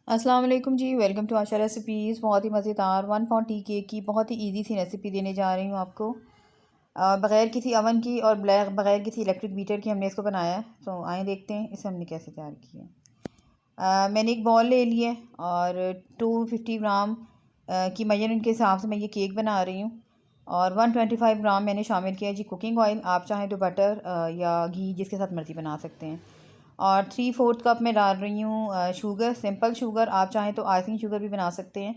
अस्सलाम वालेकुम जी। Welcome to Asha recipes. बहुत ही मज़ेदार 1 पाउंड टी केक की बहुत ही इजी सी रेसिपी देने जा रही हूँ आपको। बग़ैर किसी अवन की और बग़ैर किसी इलेक्ट्रिक बीटर की हमने इसको बनाया है। तो आइए देखते हैं इसे हमने कैसे तैयार किया है। मैंने एक बॉल ले लिया है और 250 ग्राम की मेजरमेंट के हिसाब से मैं ये केक बना रही हूँ। और 125 ग्राम मैंने शामिल किया है जी कुकिंग ऑयल। आप चाहें तो बटर या घी जिसके साथ मर्ज़ी बना सकते हैं। और 3/4 कप में डाल रही हूँ शुगर, सिंपल शुगर। आप चाहें तो आइसिंग शुगर भी बना सकते हैं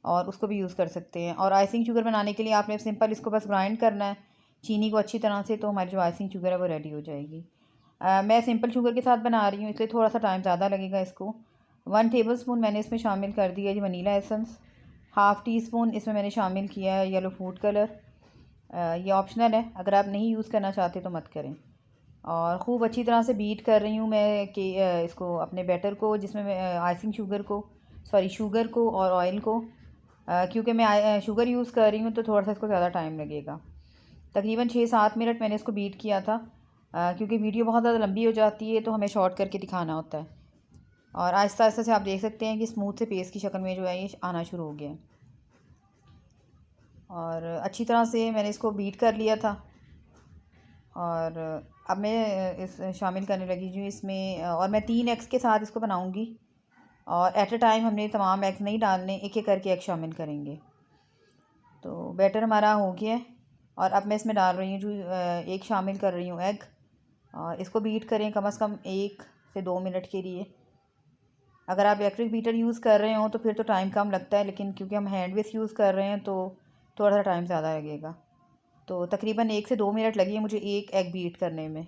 और उसको भी यूज़ कर सकते हैं। और आइसिंग शुगर बनाने के लिए आपने सिंपल इसको बस ग्राइंड करना है चीनी को अच्छी तरह से, तो हमारी जो आइसिंग शुगर है वो रेडी हो जाएगी। मैं सिंपल शुगर के साथ बना रही हूँ इसलिए थोड़ा सा टाइम ज़्यादा लगेगा इसको। 1 टेबलस्पून मैंने इसमें शामिल कर दिया है जी vanilla essence. Half teaspoon इसमें मैंने शामिल किया है येलो फूड कलर। ये ऑप्शनल है, अगर आप नहीं यूज़ करना चाहते तो मत करें। और ख़ूब अच्छी तरह से बीट कर रही हूँ मैं कि इसको अपने बैटर को, जिसमें मैं आइसिंग शुगर को और ऑयल को, क्योंकि मैं शुगर यूज़ कर रही हूँ तो थोड़ा सा इसको ज़्यादा टाइम लगेगा। तकरीबन 6-7 मिनट मैंने इसको बीट किया था, क्योंकि वीडियो बहुत ज़्यादा लंबी हो जाती है तो हमें शॉर्ट करके दिखाना होता है। और आहिस्ता आहिस्ता से आप देख सकते हैं कि स्मूथ से पेस्ट की शक्ल में जो है ये आना शुरू हो गया है। और अच्छी तरह से मैंने इसको बीट कर लिया था। और अब मैं इस शामिल करने लगी हूँ इसमें, और मैं 3 एग्स के साथ इसको बनाऊँगी। और एट अ टाइम हमने तमाम एग्स नहीं डालने, एक एक करके एग शामिल करेंगे। तो बैटर हमारा हो गया है और अब मैं इसमें डाल रही हूँ जो एक शामिल कर रही हूँ एग। और इसको बीट करें कम से कम 1 से 2 मिनट के लिए। अगर आप इलेक्ट्रिक बीटर यूज़ कर रहे हो तो फिर तो टाइम कम लगता है, लेकिन क्योंकि हम हैंड विस्क यूज़ कर रहे हैं तो थोड़ा सा टाइम ज़्यादा लगेगा। तो तकरीबन 1 से 2 मिनट लगी है मुझे एक एग बीट करने में।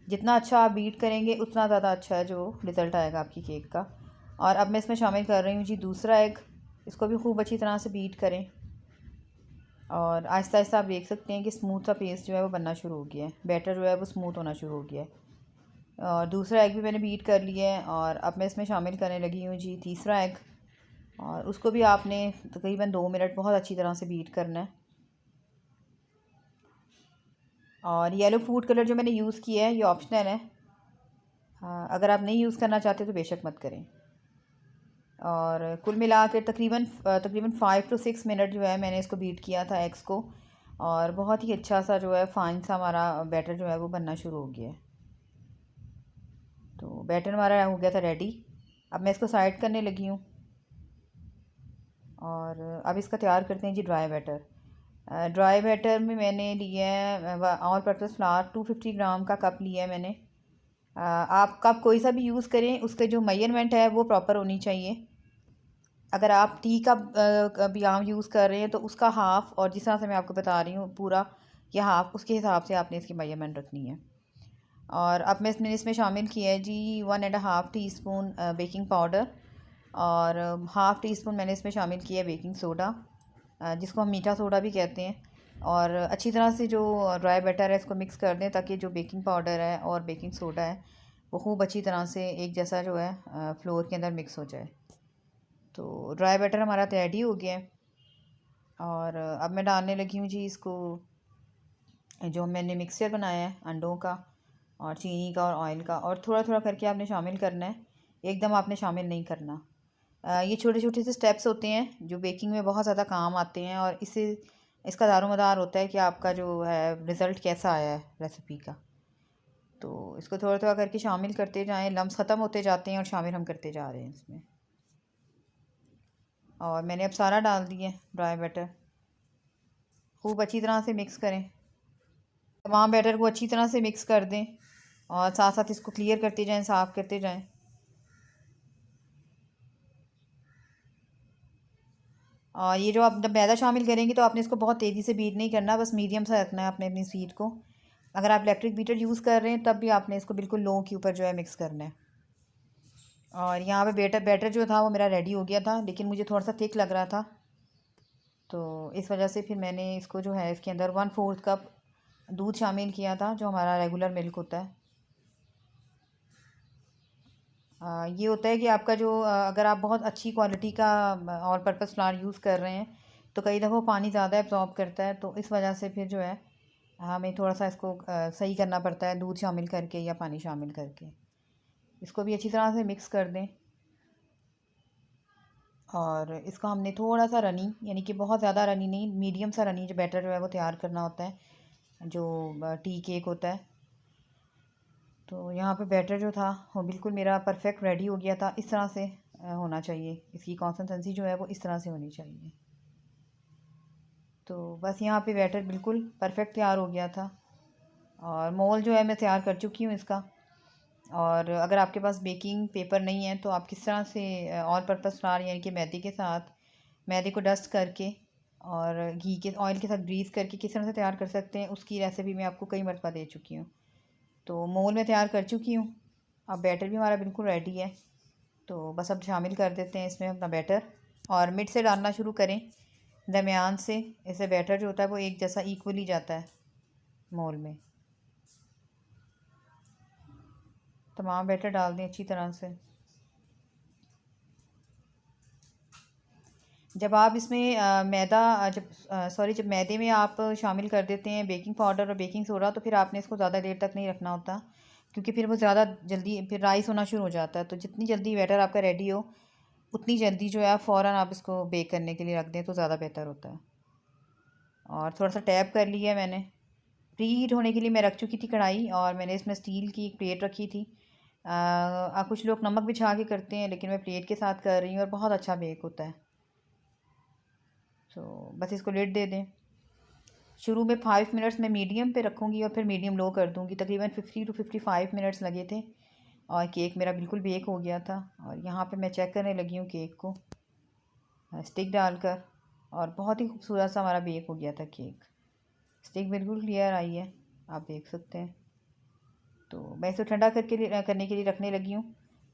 जितना अच्छा आप बीट करेंगे उतना ज़्यादा अच्छा है जो रिज़ल्ट आएगा आपकी केक का। और अब मैं इसमें शामिल कर रही हूँ जी दूसरा एग। इसको भी खूब अच्छी तरह से बीट करें। और आहिस्ता आहिस्ता आप देख सकते हैं कि स्मूथ सा पेस्ट जो है वो बनना शुरू हो गया है, बैटर जो है वो स्मूथ होना शुरू हो गया है। और दूसरा एग भी मैंने बीट कर लिया है और अब मैं इसमें शामिल करने लगी हूँ जी तीसरा एग। और उसको भी आपने तकरीबन 2 मिनट बहुत अच्छी तरह से बीट करना है। और येलो फूड कलर जो मैंने यूज़ किया है ये ऑप्शनल है, अगर आप नहीं यूज़ करना चाहते तो बेशक मत करें। और कुल मिला कर तकरीबन 5 to 6 मिनट जो है मैंने इसको बीट किया था एग्स को। और बहुत ही अच्छा सा जो है फाइन सा हमारा बैटर जो है वो बनना शुरू हो गया है। तो बैटर हमारा हो गया था रेडी। अब मैं इसको साइड करने लगी हूँ। और अब इसका तैयार करते हैं जी ड्राई बैटर। ड्राई बैटर में मैंने लिया है ऑल पर्पज़ फ्लावर 250 ग्राम का कप लिया है मैंने। आप कप कोई सा भी यूज़ करें, उसके जो मेजरमेंट है वो प्रॉपर होनी चाहिए। अगर आप टी का आम यूज़ कर रहे हैं तो उसका हाफ़, और जिस तरह से मैं आपको बता रही हूँ पूरा या हाफ़, उसके हिसाब से आपने इसकी मेजरमेंट रखनी है। और अब मैंने इसमें शामिल किया है जी 1.5 टीस्पून बेकिंग पाउडर। और हाफ़ टी स्पून मैंने इसमें शामिल किया है बेकिंग सोडा, जिसको हम मीठा सोडा भी कहते हैं। और अच्छी तरह से जो ड्राई बैटर है इसको मिक्स कर दें ताकि जो बेकिंग पाउडर है और बेकिंग सोडा है वो खूब अच्छी तरह से एक जैसा जो है फ्लोर के अंदर मिक्स हो जाए। तो ड्राई बैटर हमारा रेडी हो गया है। और अब मैं डालने लगी हूँ जी इसको, जो मैंने मिक्सचर बनाया है अंडों का और चीनी का और ऑयल का। और थोड़ा थोड़ा करके आपने शामिल करना है, एकदम आपने शामिल नहीं करना। ये छोटे छोटे से स्टेप्स होते हैं जो बेकिंग में बहुत ज़्यादा काम आते हैं, और इससे इसका दारोमदार होता है कि आपका जो है रिज़ल्ट कैसा आया है रेसिपी का। तो इसको थोड़ा थोड़ा करके शामिल करते जाएं, लम्स ख़त्म होते जाते हैं और शामिल हम करते जा रहे हैं इसमें। और मैंने अब सारा डाल दिया ड्राई बैटर। खूब अच्छी तरह से मिक्स करें, तमाम बैटर को अच्छी तरह से मिक्स कर दें और साथ साथ इसको क्लियर करते जाएं, साफ़ करते जाएं। और ये जो आप जब मैदा शामिल करेंगे तो आपने इसको बहुत तेज़ी से बीट नहीं करना, बस मीडियम सा रखना है आपने अपनी स्पीड को। अगर आप इलेक्ट्रिक बीटर यूज़ कर रहे हैं तब भी आपने इसको बिल्कुल लो के ऊपर जो है मिक्स करना है। और यहाँ पे बैटर बैटर जो था वो मेरा रेडी हो गया था, लेकिन मुझे थोड़ा सा थिक लग रहा था, तो इस वजह से फिर मैंने इसको जो है इसके अंदर 1/4 कप दूध शामिल किया था, जो हमारा रेगुलर मिल्क होता है। ये होता है कि आपका जो अगर आप बहुत अच्छी क्वालिटी का ऑल पर्पज़ फ्लावर यूज़ कर रहे हैं तो कई दफ़ा पानी ज़्यादा एब्जॉर्ब करता है, तो इस वजह से फिर जो है हमें थोड़ा सा इसको सही करना पड़ता है दूध शामिल करके या पानी शामिल करके। इसको भी अच्छी तरह से मिक्स कर दें। और इसको हमने थोड़ा सा रनी, यानी कि बहुत ज़्यादा रनी नहीं, मीडियम सा रनी जो बैटर जो है वो तैयार करना होता है जो टी केक होता है। तो यहाँ पे बैटर जो था वो बिल्कुल मेरा परफेक्ट रेडी हो गया था। इस तरह से होना चाहिए, इसकी कंसिस्टेंसी जो है वो इस तरह से होनी चाहिए। तो बस यहाँ पे बैटर बिल्कुल परफेक्ट तैयार हो गया था और मोल जो है मैं तैयार कर चुकी हूँ इसका। और अगर आपके पास बेकिंग पेपर नहीं है तो आप किस तरह से ऑल पर्पस फ्लावर यानी कि मैदे के साथ मैदे को डस्ट करके और घी के ऑयल के साथ ग्रीस करके किस तरह से तैयार कर सकते हैं, उसकी रेसिपी मैं आपको कई मरतबा दे चुकी हूँ। तो मोल मैं तैयार कर चुकी हूँ। अब बैटर भी हमारा बिल्कुल रेडी है। तो बस अब शामिल कर देते हैं इसमें अपना बैटर और मिड से डालना शुरू करें दरमियान से। ऐसे बैटर जो होता है वो एक जैसा इक्वली जाता है मोल में। तमाम बैटर डाल दें अच्छी तरह से। जब आप इसमें जब मैदे में आप शामिल कर देते हैं बेकिंग पाउडर और बेकिंग सोडा, तो फिर आपने इसको ज़्यादा देर तक नहीं रखना होता, क्योंकि फिर वो ज़्यादा जल्दी फिर राइस होना शुरू हो जाता है। तो जितनी जल्दी बैटर आपका रेडी हो उतनी जल्दी जो है आप फ़ौरन आप इसको बेक करने के लिए रख दें तो ज़्यादा बेहतर होता है। और थोड़ा सा टैप कर लिया मैंने। प्री हीट होने के लिए मैं रख चुकी थी कढ़ाई और मैंने इसमें स्टील की एक प्लेट रखी थी। कुछ लोग नमक बिछा के करते हैं, लेकिन मैं प्लेट के साथ कर रही हूँ और बहुत अच्छा बेक होता है। तो बस इसको लिड दे दें। शुरू में 5 मिनट्स मैं मीडियम पे रखूँगी और फिर मीडियम लो कर दूँगी। तकरीबन 50 to 55 मिनट्स लगे थे और केक मेरा बिल्कुल बेक हो गया था। और यहाँ पे मैं चेक करने लगी हूँ केक को स्टिक डालकर, और बहुत ही खूबसूरत सा हमारा बेक हो गया था केक। स्टिक बिल्कुल क्लियर आई है, आप देख सकते हैं। तो मैं इसको ठंडा करने के लिए रखने लगी हूँ।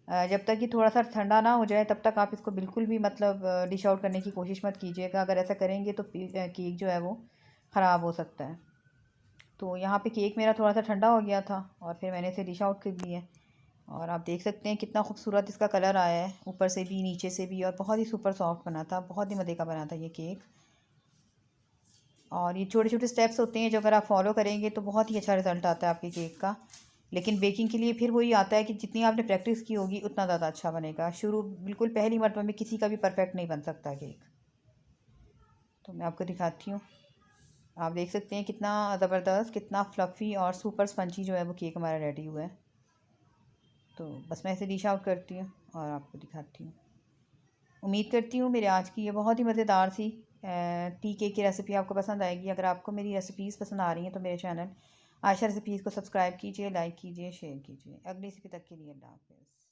जब तक कि थोड़ा सा ठंडा ना हो जाए तब तक आप इसको बिल्कुल भी मतलब डिश आउट करने की कोशिश मत कीजिएगा। अगर ऐसा करेंगे तो केक जो है वो ख़राब हो सकता है। तो यहाँ पे केक मेरा थोड़ा सा ठंडा हो गया था और फिर मैंने इसे डिश आउट कर लिया। और आप देख सकते हैं कितना खूबसूरत इसका कलर आया है, ऊपर से भी नीचे से भी, और बहुत ही सुपर सॉफ्ट बना था, बहुत ही मज़े का बना था ये केक। और ये छोटे छोटे स्टेप्स होते हैं जो अगर आप फॉलो करेंगे तो बहुत ही अच्छा रिज़ल्ट आता है आपके केक का। लेकिन बेकिंग के लिए फिर वही आता है कि जितनी आपने प्रैक्टिस की होगी उतना ज़्यादा अच्छा बनेगा। बिल्कुल पहली मरतबा में किसी का भी परफेक्ट नहीं बन सकता केक। तो मैं आपको दिखाती हूँ। आप देख सकते हैं कितना ज़बरदस्त, कितना फ्लफ़ी और सुपर स्पंची जो है वो केक हमारा रेडी हुआ है। तो बस मैं इसे डिश आउट करती हूँ और आपको दिखाती हूँ। उम्मीद करती हूँ मेरे आज की ये बहुत ही मज़ेदार सी टी केक की रेसिपी आपको पसंद आएगी। अगर आपको मेरी रेसिपीज़ पसंद आ रही हैं तो मेरे चैनल आयशा रेसिपीज़ को सब्सक्राइब कीजिए, लाइक कीजिए, शेयर कीजिए। अगली रेसिपी तक के लिए अल्लाह हाफ़िज़।